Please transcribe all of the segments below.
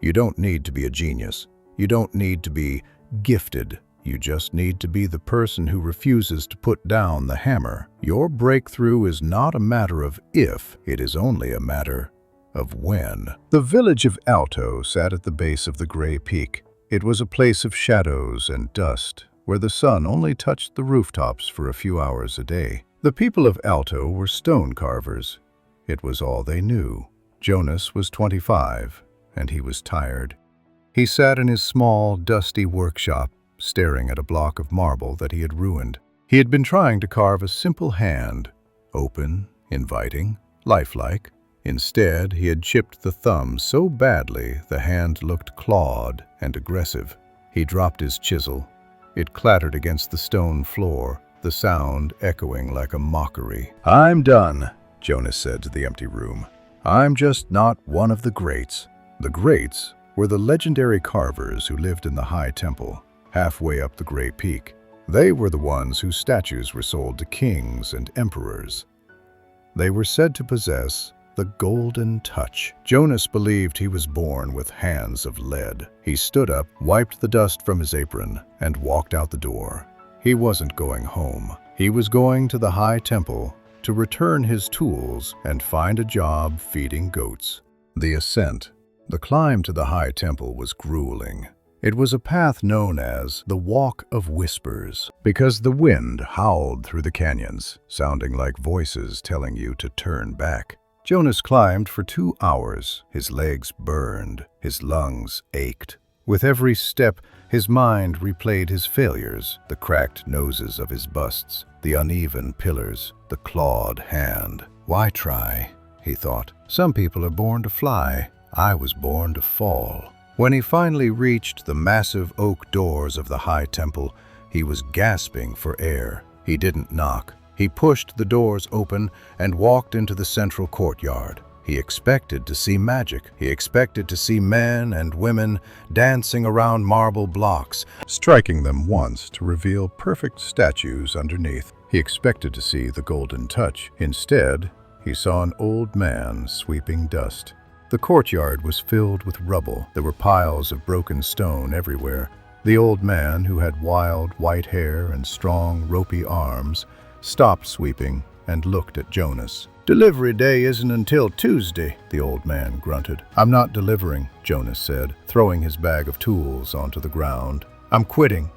You don't need to be a genius. You don't need to be gifted. You just need to be the person who refuses to put down the hammer. Your breakthrough is not a matter of if, it is only a matter of when. The village of Alto sat at the base of the gray peak. It was a place of shadows and dust, where the sun only touched the rooftops for a few hours a day. The people of Alto were stone carvers. It was all they knew. Jonas was 25, and he was tired. He sat in his small, dusty workshop, staring at a block of marble that he had ruined. He had been trying to carve a simple hand, open, inviting, lifelike. Instead, he had chipped the thumb so badly the hand looked clawed and aggressive. He dropped his chisel. It clattered against the stone floor, the sound echoing like a mockery. "I'm done," Jonas said to the empty room. "I'm just not one of the greats." The greats were the legendary carvers who lived in the high temple, halfway up the gray peak. They were the ones whose statues were sold to kings and emperors. They were said to possess the golden touch. Jonas believed he was born with hands of lead. He stood up, wiped the dust from his apron, and walked out the door. He wasn't going home. He was going to the high temple to return his tools and find a job feeding goats. The ascent, the climb to the high temple was grueling. It was a path known as the Walk of Whispers, because the wind howled through the canyons, sounding like voices telling you to turn back. Jonas climbed for 2 hours. His legs burned, his lungs ached. With every step, his mind replayed his failures, the cracked noses of his busts, the uneven pillars, the clawed hand. "Why try?" he thought. "Some people are born to fly. I was born to fall." When he finally reached the massive oak doors of the high temple, he was gasping for air. He didn't knock. He pushed the doors open and walked into the central courtyard. He expected to see magic. He expected to see men and women dancing around marble blocks, striking them once to reveal perfect statues underneath. He expected to see the golden touch. Instead, he saw an old man sweeping dust. The courtyard was filled with rubble. There were piles of broken stone everywhere. The old man, who had wild white hair and strong, ropey arms, stopped sweeping and looked at Jonas. "Delivery day isn't until Tuesday," the old man grunted. "I'm not delivering," Jonas said, throwing his bag of tools onto the ground. "I'm quitting.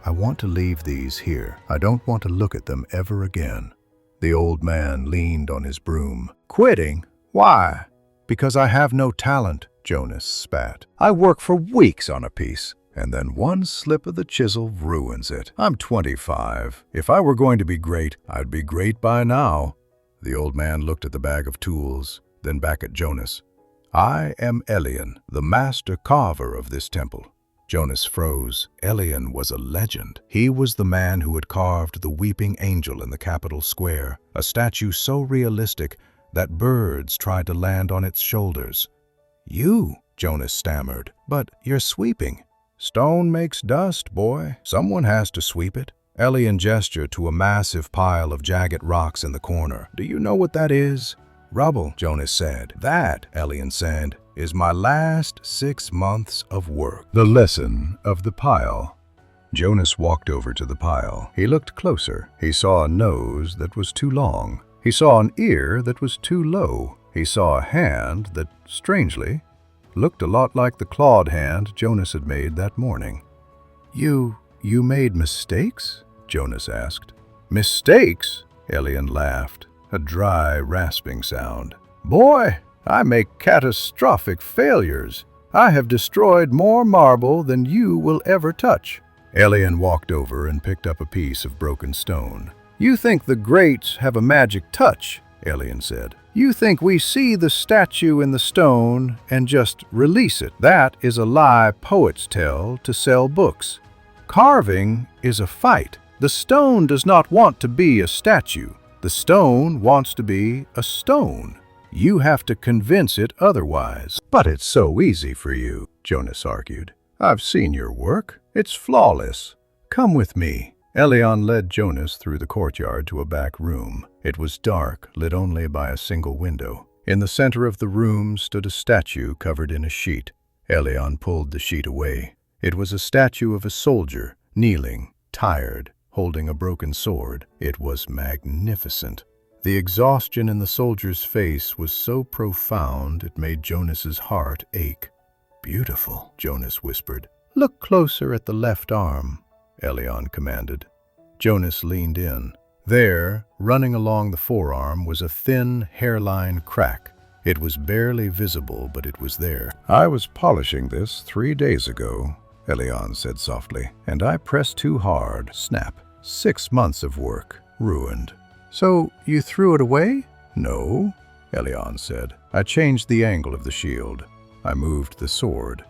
I want to leave these here. I don't want to look at them ever again." The old man leaned on his broom. "Quitting? Why?" "Because I have no talent," Jonas spat. "I work for weeks on a piece, and then one slip of the chisel ruins it. I'm 25. If I were going to be great, I'd be great by now." The old man looked at the bag of tools, then back at Jonas. "I am Elian, the master carver of this temple." Jonas froze. Elian was a legend. He was the man who had carved the weeping angel in the Capitol Square, a statue so realistic that birds tried to land on its shoulders. "You," Jonas stammered, "but you're sweeping." "Stone makes dust, boy. Someone has to sweep it." Elian gestured to a massive pile of jagged rocks in the corner. "Do you know what that is?" "Rubble," Jonas said. "That," Elian said, "is my last 6 months of work." The lesson of the pile. Jonas walked over to the pile. He looked closer. He saw a nose that was too long. He saw an ear that was too low. He saw a hand that, strangely, looked a lot like the clawed hand Jonas had made that morning. You made mistakes?" Jonas asked. "Mistakes?" Elian laughed, a dry, rasping sound. "Boy, I make catastrophic failures. I have destroyed more marble than you will ever touch." Elian walked over and picked up a piece of broken stone. "You think the greats have a magic touch," Elian said. "You think we see the statue in the stone and just release it. That is a lie poets tell to sell books. Carving is a fight. The stone does not want to be a statue. The stone wants to be a stone. You have to convince it otherwise." "But it's so easy for you," Jonas argued. "I've seen your work. It's flawless. Come with me." Elian led Jonas through the courtyard to a back room. It was dark, lit only by a single window. In the center of the room stood a statue covered in a sheet. Elion pulled the sheet away. It was a statue of a soldier, kneeling, tired, holding a broken sword. It was magnificent. The exhaustion in the soldier's face was so profound it made Jonas's heart ache. "Beautiful," Jonas whispered. "Look closer at the left arm," Elion commanded. Jonas leaned in. There, running along the forearm, was a thin, hairline crack. It was barely visible, but it was there. "I was polishing this 3 days ago," Elion said softly, "and I pressed too hard. Snap. 6 months of work. Ruined." "So you threw it away?" "No," Elion said. "I changed the angle of the shield. I moved the sword.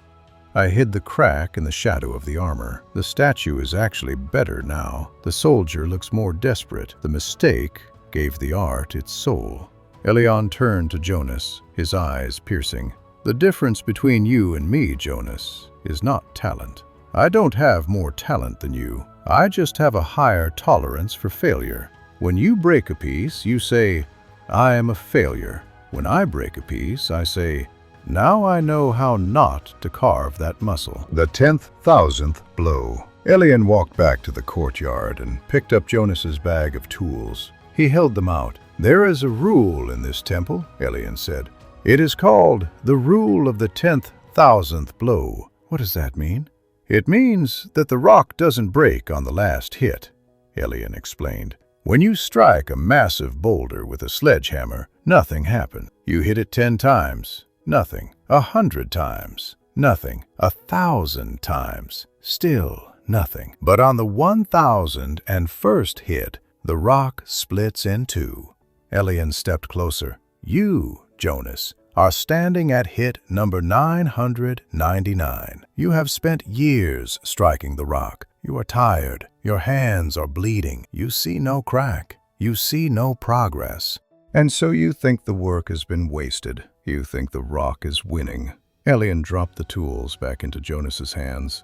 I hid the crack in the shadow of the armor. The statue is actually better now. The soldier looks more desperate. The mistake gave the art its soul." Elion turned to Jonas, his eyes piercing. "The difference between you and me, Jonas, is not talent. I don't have more talent than you. I just have a higher tolerance for failure. When you break a piece, you say, 'I am a failure.' When I break a piece, I say, 'Now I know how not to carve that muscle.'" The 10,000th blow. Elion walked back to the courtyard and picked up Jonas's bag of tools. He held them out. "There is a rule in this temple," Elion said. "It is called the rule of the 10,000th blow." "What does that mean?" "It means that the rock doesn't break on the last hit," Elion explained. "When you strike a massive boulder with a sledgehammer, nothing happens. You hit it 10 times, nothing. 100 times, nothing. 1,000 times, still nothing. But on the 1,001st hit, the rock splits in two." Elion stepped closer. "You, Jonas, are standing at hit number 999. You have spent years striking the rock. You are tired. Your hands are bleeding. You see no crack. You see no progress. And so you think the work has been wasted. You think the rock is winning." Elion dropped the tools back into Jonas's hands.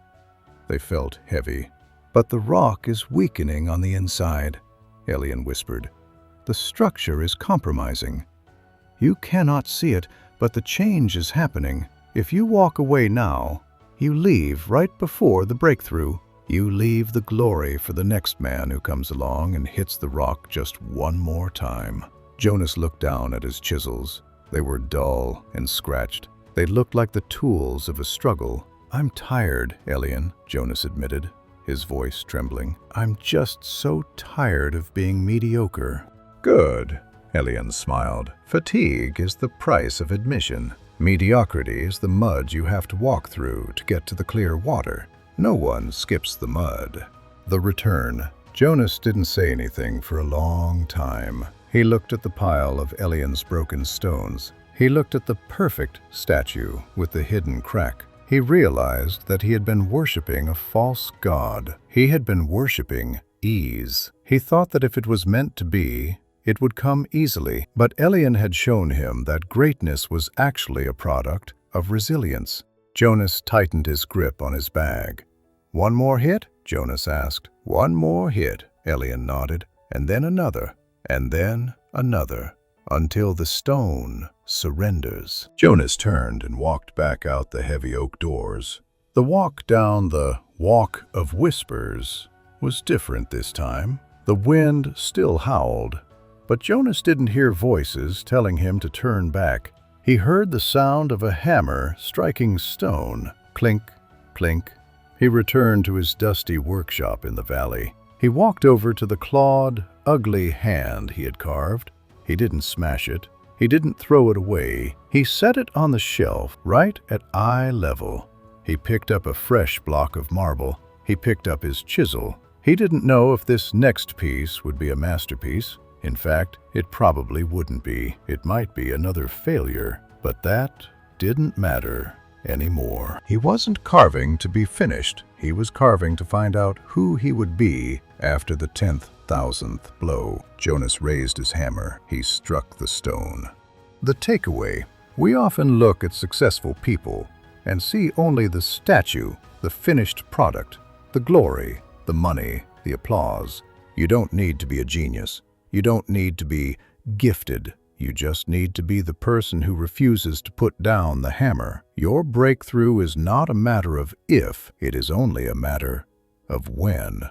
They felt heavy. "But the rock is weakening on the inside," Elion whispered. "The structure is compromising. You cannot see it, but the change is happening. If you walk away now, you leave right before the breakthrough. You leave the glory for the next man who comes along and hits the rock just one more time." Jonas looked down at his chisels. They were dull and scratched. They looked like the tools of a struggle. "I'm tired, Elion," Jonas admitted, his voice trembling. "I'm just so tired of being mediocre." "Good," Elion smiled. "Fatigue is the price of admission. Mediocrity is the mud you have to walk through to get to the clear water. No one skips the mud." The return. Jonas didn't say anything for a long time. He looked at the pile of Elion's broken stones. He looked at the perfect statue with the hidden crack. He realized that he had been worshiping a false god. He had been worshiping ease. He thought that if it was meant to be, it would come easily. But Elion had shown him that greatness was actually a product of resilience. Jonas tightened his grip on his bag. "One more hit?" Jonas asked. "One more hit," Elion nodded, "and then another, and then another, until the stone surrenders." Jonas turned and walked back out the heavy oak doors. The walk down the Walk of Whispers was different this time. The wind still howled, but Jonas didn't hear voices telling him to turn back. He heard the sound of a hammer striking stone. Clink, clink. He returned to his dusty workshop in the valley. He walked over to the clawed, ugly hand he had carved. He didn't smash it. He didn't throw it away. He set it on the shelf, right at eye level. He picked up a fresh block of marble. He picked up his chisel. He didn't know if this next piece would be a masterpiece. In fact, it probably wouldn't be. It might be another failure. But that didn't matter anymore. He wasn't carving to be finished. He was carving to find out who he would be after the 10,000th blow. Jonas raised his hammer. He struck the stone. The takeaway: we often look at successful people and see only the statue, the finished product, the glory, the money, the applause. You don't need to be a genius. You don't need to be gifted. You just need to be the person who refuses to put down the hammer. Your breakthrough is not a matter of if, it is only a matter of when.